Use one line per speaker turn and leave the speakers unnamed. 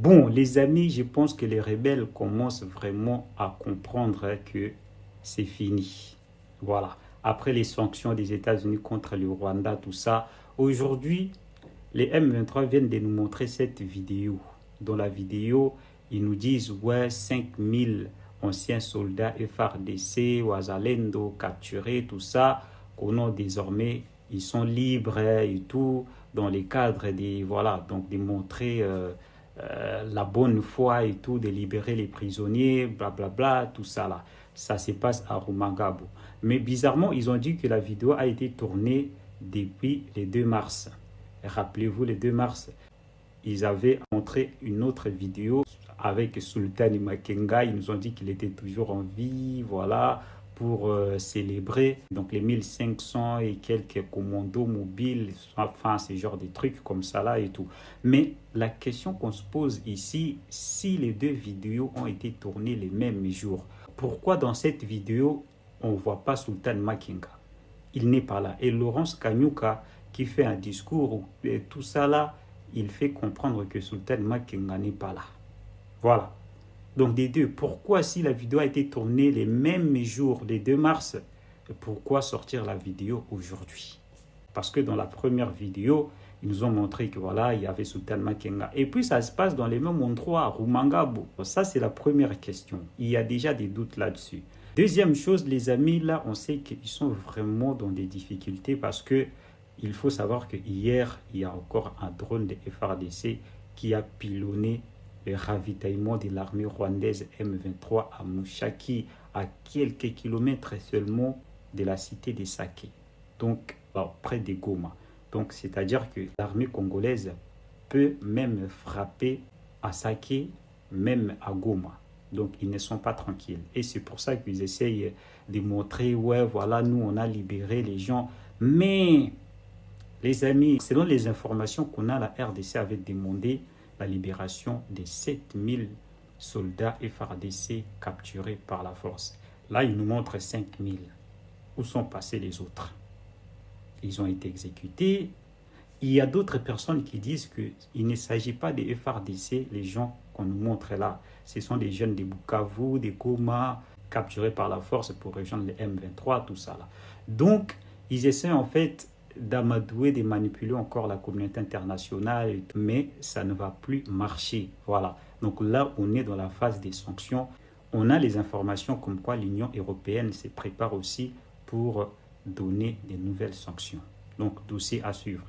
Bon, les amis, je pense que les rebelles commencent vraiment à comprendre que c'est fini. Voilà. Après les sanctions des États-Unis contre le Rwanda, tout ça, aujourd'hui, les M23 viennent de nous montrer cette vidéo. Dans la vidéo, ils nous disent, ouais, 5000 anciens soldats FARDC, Ouazalendo, capturés, tout ça, qu'on a désormais, ils sont libres et tout, dans les cadres des, voilà, donc de montrer la bonne foi et tout, de libérer les prisonniers, blablabla, bla, bla, tout ça là. Ça se passe à Rumangabo. Mais bizarrement, ils ont dit que la vidéo a été tournée depuis le 2 mars. Rappelez-vous, le 2 mars, ils avaient montré une autre vidéo avec Sultan Makenga. Ils nous ont dit qu'il était toujours en vie, voilà, pour célébrer donc les 1500 et quelques commandos mobiles, enfin, ce genre de trucs comme ça là et tout. Mais la question qu'on se pose ici, si les deux vidéos ont été tournées les mêmes jours, pourquoi dans cette vidéo, on ne voit pas Sultan Makenga? Il n'est pas là. Et Laurence Kanyuka, qui fait un discours, et tout ça là, il fait comprendre que Sultan Makenga n'est pas là. Voilà. Donc des deux, pourquoi si la vidéo a été tournée les mêmes jours, les 2 mars, pourquoi sortir la vidéo aujourd'hui? Parce que dans la première vidéo, ils nous ont montré que voilà, il y avait Sultan Makenga. Et puis ça se passe dans les mêmes endroits, à Rumangabo. Ça, c'est la première question. Il y a déjà des doutes là-dessus. Deuxième chose, les amis, là, on sait qu'ils sont vraiment dans des difficultés parce que il faut savoir que hier, il y a encore un drone de FARDC qui a pilonné le ravitaillement de l'armée rwandaise M23 à Mouchaki, à quelques kilomètres seulement de la cité de Saké, donc près de Goma. Donc, c'est-à-dire que l'armée congolaise peut même frapper à Saké, même à Goma. Donc, ils ne sont pas tranquilles. Et c'est pour ça qu'ils essayent de montrer, ouais, voilà, nous, on a libéré les gens. Mais, les amis, selon les informations qu'on a, la RDC avait demandé la libération des 7000 soldats FARDC capturés par la force. Là, ils nous montrent 5000. Où sont passés les autres? Ils ont été exécutés. Il y a d'autres personnes qui disent qu'il ne s'agit pas des FARDC, les gens qu'on nous montre là. Ce sont des jeunes de Bukavu, des Goma, capturés par la force pour rejoindre les M23, tout ça là. Donc, ils essaient en fait d'amadouer, de manipuler encore la communauté internationale, mais ça ne va plus marcher. Voilà. Donc là, on est dans la phase des sanctions. On a les informations comme quoi l'Union européenne se prépare aussi pour donner des nouvelles sanctions. Donc, dossier à suivre.